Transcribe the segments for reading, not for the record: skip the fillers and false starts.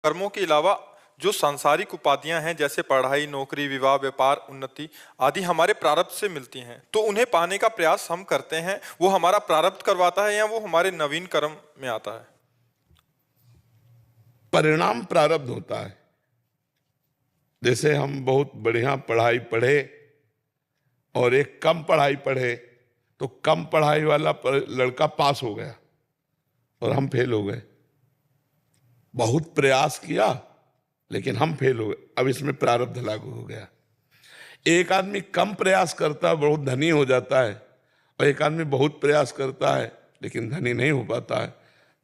कर्मों के अलावा जो सांसारिक उपाधियां हैं जैसे पढ़ाई, नौकरी, विवाह, व्यापार, उन्नति आदि हमारे प्रारब्ध से मिलती हैं, तो उन्हें पाने का प्रयास हम करते हैं। वो हमारा प्रारब्ध करवाता है या वो हमारे नवीन कर्म में आता है? परिणाम प्रारब्ध होता है। जैसे हम बहुत बढ़िया पढ़ाई पढ़े और एक कम पढ़ाई पढ़े, तो कम पढ़ाई वाला लड़का पास हो गया और हम फेल हो गए। बहुत प्रयास किया लेकिन हम फेल हो गए, अब इसमें प्रारब्ध लागू हो गया। एक आदमी कम प्रयास करता है, बहुत धनी हो जाता है, और एक आदमी बहुत प्रयास करता है लेकिन धनी नहीं हो पाता है,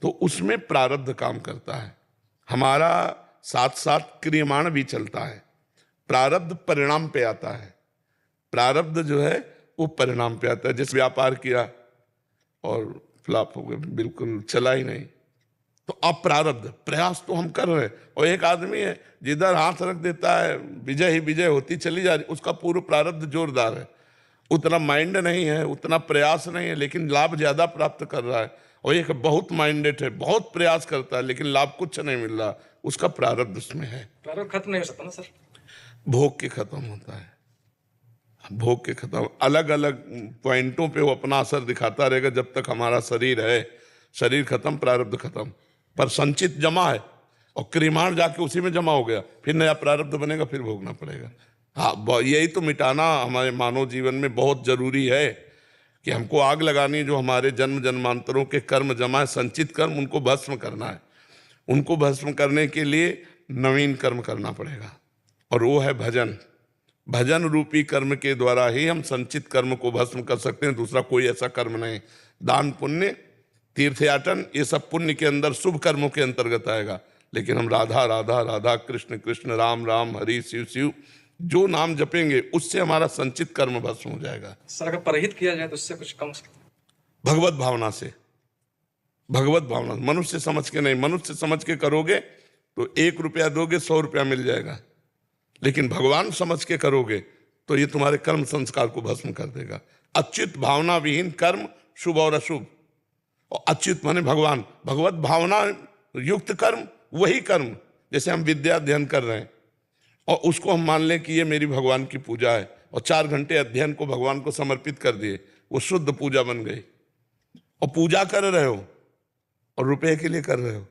तो उसमें प्रारब्ध काम करता है। हमारा साथ साथ क्रियमाण भी चलता है। प्रारब्ध परिणाम पे आता है। प्रारब्ध जो है वो परिणाम पे आता है। जिस व्यापार किया और फ्लॉप हो गया, बिल्कुल चला ही नहीं, तो अब प्रारब्ध, प्रयास तो हम कर रहे हैं। और एक आदमी है जिधर हाथ रख देता है विजय ही विजय होती चली जा रही, उसका पूर्व प्रारब्ध जोरदार है, उतना माइंड नहीं है, उतना प्रयास नहीं है, लेकिन लाभ ज्यादा प्राप्त कर रहा है। और एक बहुत माइंडेड है, बहुत प्रयास करता है लेकिन लाभ कुछ नहीं मिल रहा, उसका प्रारब्ध उसमें है। प्रारब्ध खत्म नहीं हो सकता ना सर? भोग के खत्म होता है, भोग के खत्म। अलग अलग पॉइंटों पे वो अपना असर दिखाता रहेगा जब तक हमारा शरीर है। शरीर खत्म, प्रारब्ध खत्म, पर संचित जमा है और क्रियमाण जाके उसी में जमा हो गया, फिर नया प्रारब्ध बनेगा, फिर भोगना पड़ेगा। हाँ, यही तो मिटाना हमारे मानव जीवन में बहुत जरूरी है कि हमको आग लगानी, जो हमारे जन्म जन्मांतरों के कर्म जमा है, संचित कर्म, उनको भस्म करना है। उनको भस्म करने के लिए नवीन कर्म करना पड़ेगा, और वो है भजन। भजन रूपी कर्म के द्वारा ही हम संचित कर्म को भस्म कर सकते हैं, दूसरा कोई ऐसा कर्म नहीं। दान, पुण्य, तीर्थयाटन, ये सब पुण्य के अंदर शुभ कर्मों के अंतर्गत आएगा। लेकिन हम राधा राधा राधा, कृष्ण कृष्ण, राम राम, हरि शिव शिव, जो नाम जपेंगे उससे हमारा संचित कर्म भस्म हो जाएगा। सर अगर परहित किया जाए तो उससे कुछ कम? भगवत भावना से, भगवत भावना, मनुष्य समझ के नहीं। मनुष्य समझ के करोगे तो 1 रुपया दोगे 100 रुपया मिल जाएगा, लेकिन भगवान समझ के करोगे तो ये तुम्हारे कर्म संस्कार को भस्म कर देगा। अच्युत भावना विहीन कर्म शुभ और अशुभ, और अच्युत माने भगवान, भगवत भावना युक्त कर्म वही कर्म। जैसे हम विद्या अध्ययन कर रहे हैं और उसको हम मान लें कि ये मेरी भगवान की पूजा है, और 4 घंटे अध्ययन को भगवान को समर्पित कर दिए, वो शुद्ध पूजा बन गई। और पूजा कर रहे हो और रुपए के लिए कर रहे हो,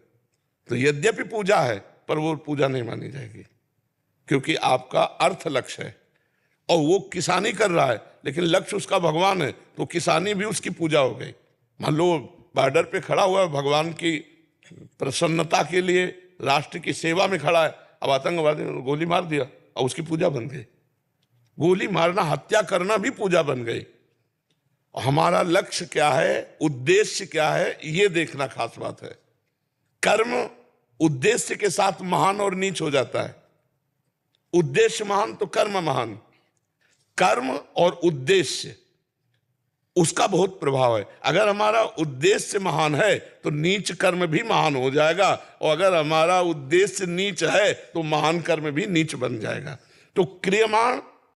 तो यद्यपि पूजा है पर वो पूजा नहीं मानी जाएगी, क्योंकि आपका अर्थ लक्ष्य है। और वो किसानी कर रहा है लेकिन लक्ष्य उसका भगवान है, तो किसानी भी उसकी पूजा हो गई। मान लो बॉर्डर पे खड़ा हुआ है, भगवान की प्रसन्नता के लिए राष्ट्र की सेवा में खड़ा है, अब आतंकवादी ने गोली मार दिया और उसकी पूजा बन गई। गोली मारना, हत्या करना भी पूजा बन गई। हमारा लक्ष्य क्या है, उद्देश्य क्या है, ये देखना खास बात है। कर्म उद्देश्य के साथ महान और नीच हो जाता है। उद्देश्य महान तो कर्म महान। कर्म और उद्देश्य, उसका बहुत प्रभाव है। अगर हमारा उद्देश्य महान है तो नीच कर्म भी महान हो जाएगा, और अगर हमारा उद्देश्य नीच है तो महान कर्म भी नीच बन जाएगा। तो क्रियमाण